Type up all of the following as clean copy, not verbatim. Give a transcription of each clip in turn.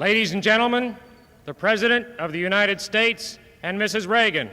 Ladies and gentlemen, the President of the United States and Mrs. Reagan.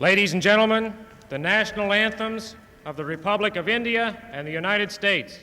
Ladies and gentlemen, the national anthems of the Republic of India and the United States.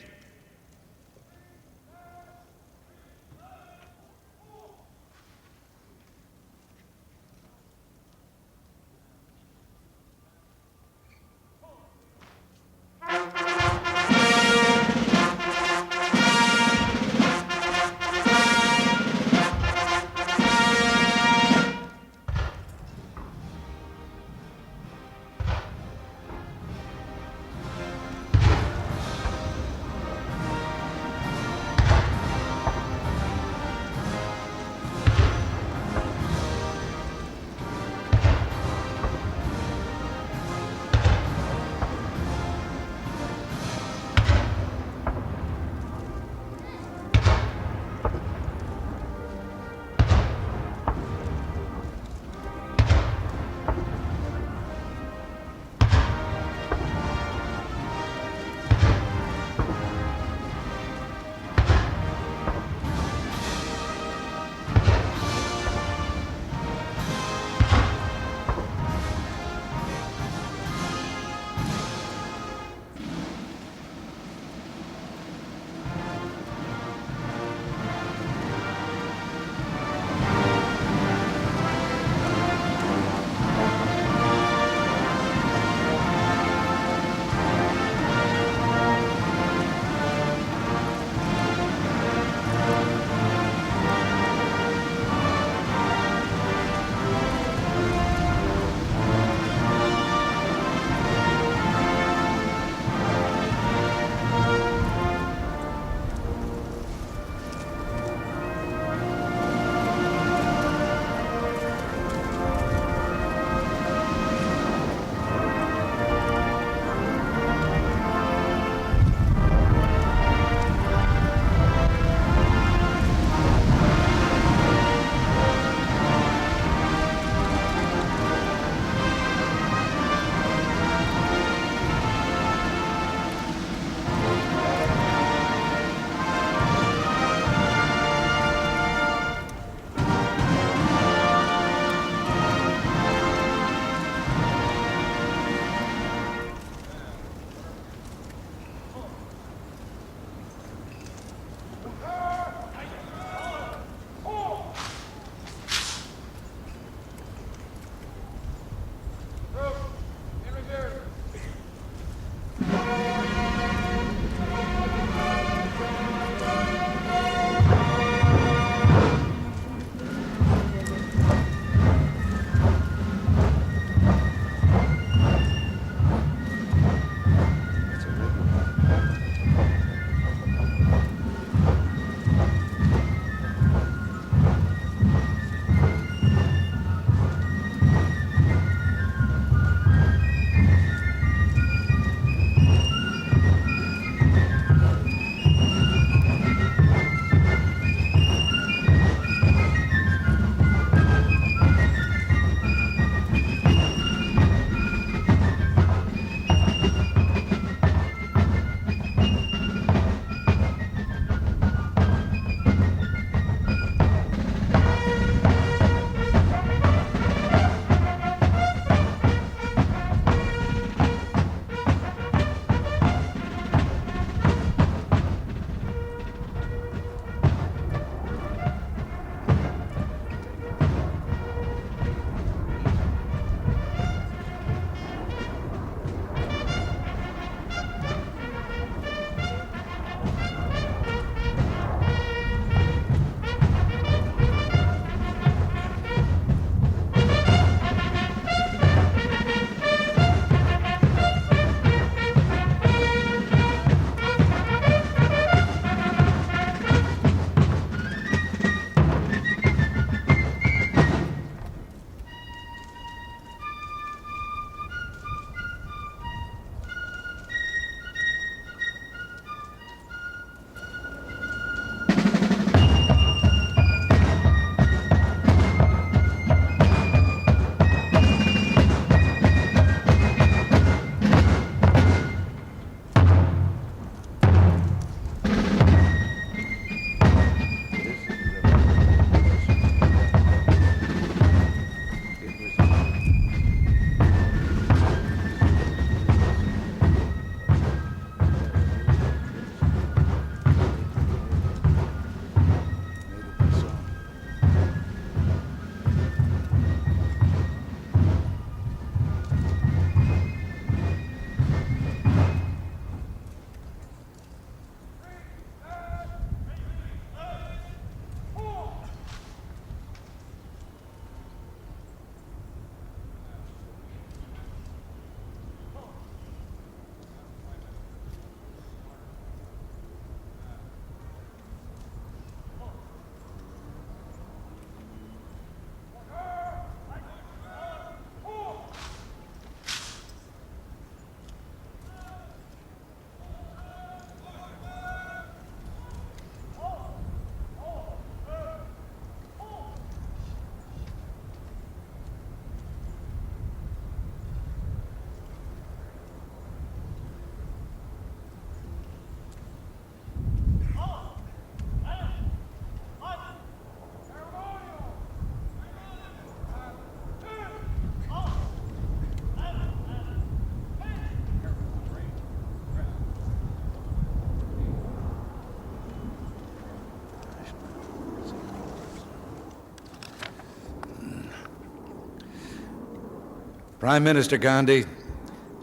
Prime Minister Gandhi,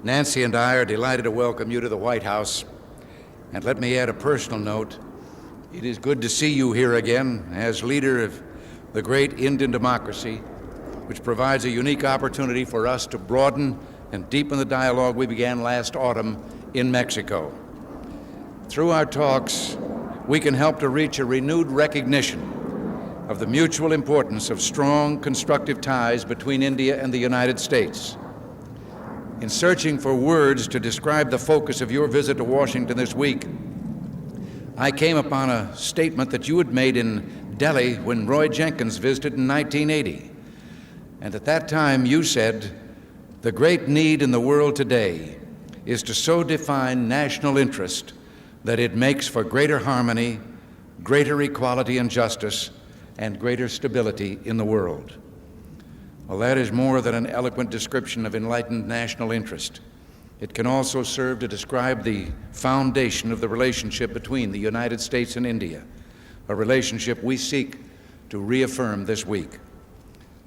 Nancy and I are delighted to welcome you to the White House. And let me add a personal note. It is good to see you here again as leader of the great Indian democracy, which provides a unique opportunity for us to broaden and deepen the dialogue we began last autumn in Mexico. Through our talks, we can help to reach a renewed recognition of the mutual importance of strong, constructive ties between India and the United States. In searching for words to describe the focus of your visit to Washington this week, I came upon a statement that you had made in Delhi when Roy Jenkins visited in 1980. And at that time you said, "The great need in the world today is to so define national interest that it makes for greater harmony, greater equality and justice, and greater stability in the world." Well, that is more than an eloquent description of enlightened national interest. It can also serve to describe the foundation of the relationship between the United States and India, a relationship we seek to reaffirm this week.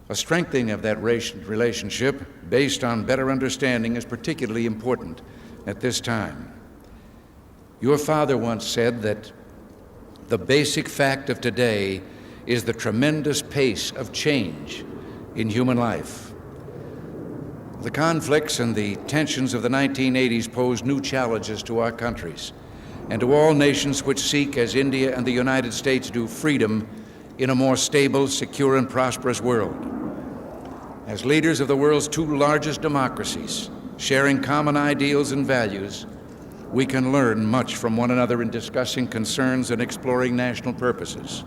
A strengthening of that relationship based on better understanding is particularly important at this time. Your father once said that the basic fact of today is the tremendous pace of change in human life. The conflicts and the tensions of the 1980s posed new challenges to our countries and to all nations which seek, as India and the United States do, freedom in a more stable, secure, and prosperous world. As leaders of the world's two largest democracies, sharing common ideals and values, we can learn much from one another in discussing concerns and exploring national purposes.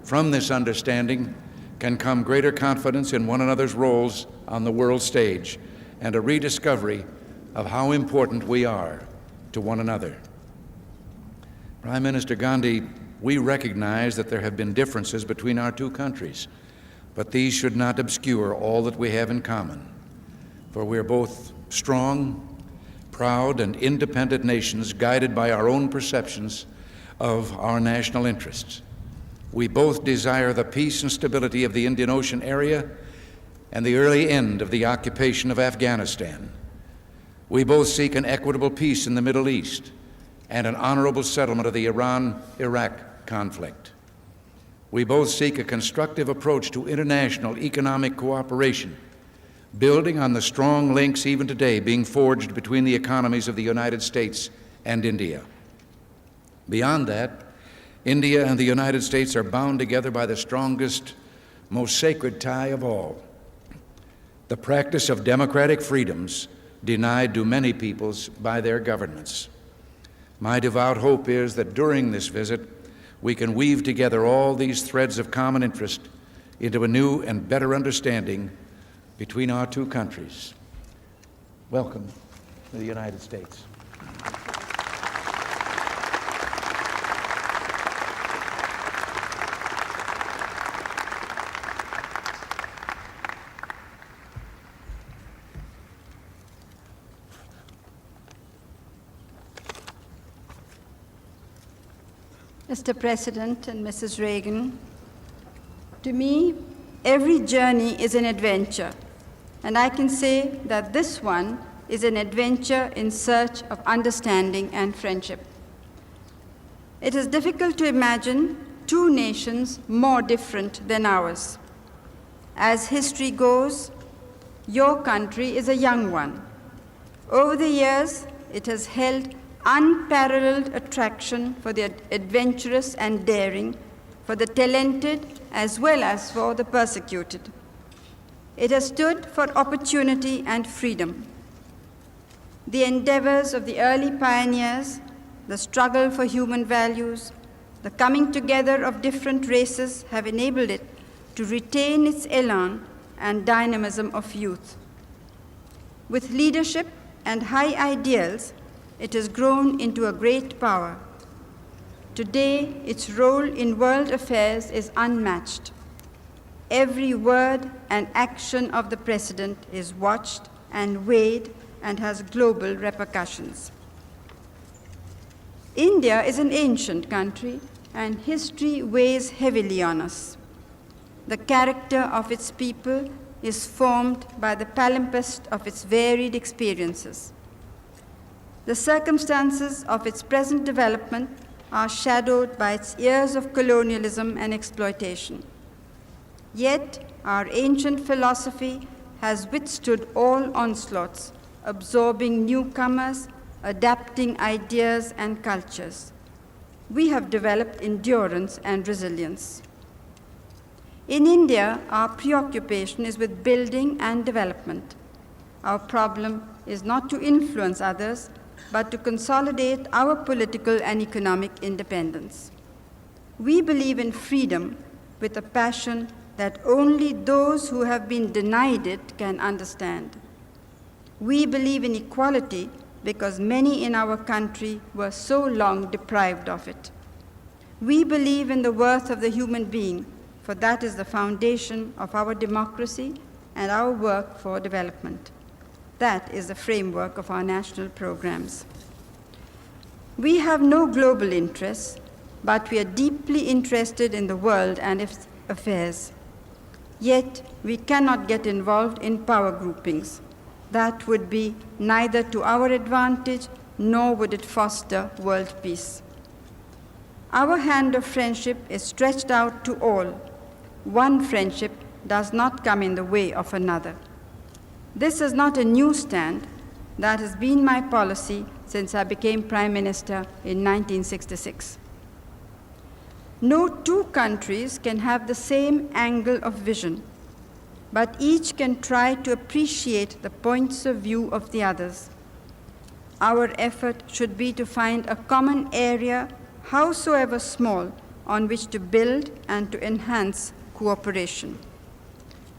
From this understanding can come greater confidence in one another's roles on the world stage and a rediscovery of how important we are to one another. Prime Minister Gandhi, we recognize that there have been differences between our two countries, but these should not obscure all that we have in common. For we are both strong, proud, and independent nations guided by our own perceptions of our national interests. We both desire the peace and stability of the Indian Ocean area and the early end of the occupation of Afghanistan. We both seek an equitable peace in the Middle East and an honorable settlement of the Iran-Iraq conflict. We both seek a constructive approach to international economic cooperation, building on the strong links even today being forged between the economies of the United States and India. Beyond that, India and the United States are bound together by the strongest, most sacred tie of all, the practice of democratic freedoms denied to many peoples by their governments. My devout hope is that during this visit, we can weave together all these threads of common interest into a new and better understanding between our two countries. Welcome to the United States. Mr. President and Mrs. Reagan, to me, every journey is an adventure, and I can say that this one is an adventure in search of understanding and friendship. It is difficult to imagine two nations more different than ours. As history goes, your country is a young one. Over the years, it has held unparalleled attraction for the adventurous and daring, for the talented as well as for the persecuted. It has stood for opportunity and freedom. The endeavors of the early pioneers, the struggle for human values, the coming together of different races have enabled it to retain its elan and dynamism of youth. With leadership and high ideals, it has grown into a great power. Today, its role in world affairs is unmatched. Every word and action of the President is watched and weighed and has global repercussions. India is an ancient country, and history weighs heavily on us. The character of its people is formed by the palimpsest of its varied experiences. The circumstances of its present development are shadowed by its years of colonialism and exploitation. Yet, our ancient philosophy has withstood all onslaughts, absorbing newcomers, adapting ideas and cultures. We have developed endurance and resilience. In India, our preoccupation is with building and development. Our problem is not to influence others, but to consolidate our political and economic independence. We believe in freedom with a passion that only those who have been denied it can understand. We believe in equality because many in our country were so long deprived of it. We believe in the worth of the human being, for that is the foundation of our democracy and our work for development. That is the framework of our national programs. We have no global interests, but we are deeply interested in the world and its affairs. Yet, we cannot get involved in power groupings. That would be neither to our advantage, nor would it foster world peace. Our hand of friendship is stretched out to all. One friendship does not come in the way of another. This is not a new stand. That has been my policy since I became Prime Minister in 1966. No two countries can have the same angle of vision, but each can try to appreciate the points of view of the others. Our effort should be to find a common area, howsoever small, on which to build and to enhance cooperation.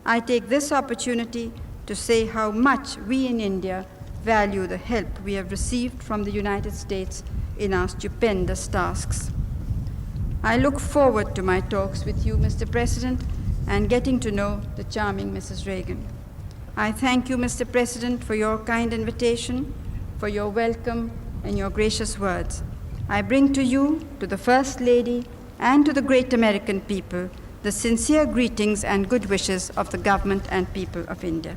I take this opportunity to say how much we in India value the help we have received from the United States in our stupendous tasks. I look forward to my talks with you, Mr. President, and getting to know the charming Mrs. Reagan. I thank you, Mr. President, for your kind invitation, for your welcome and your gracious words. I bring to you, to the First Lady, and to the great American people, the sincere greetings and good wishes of the government and people of India.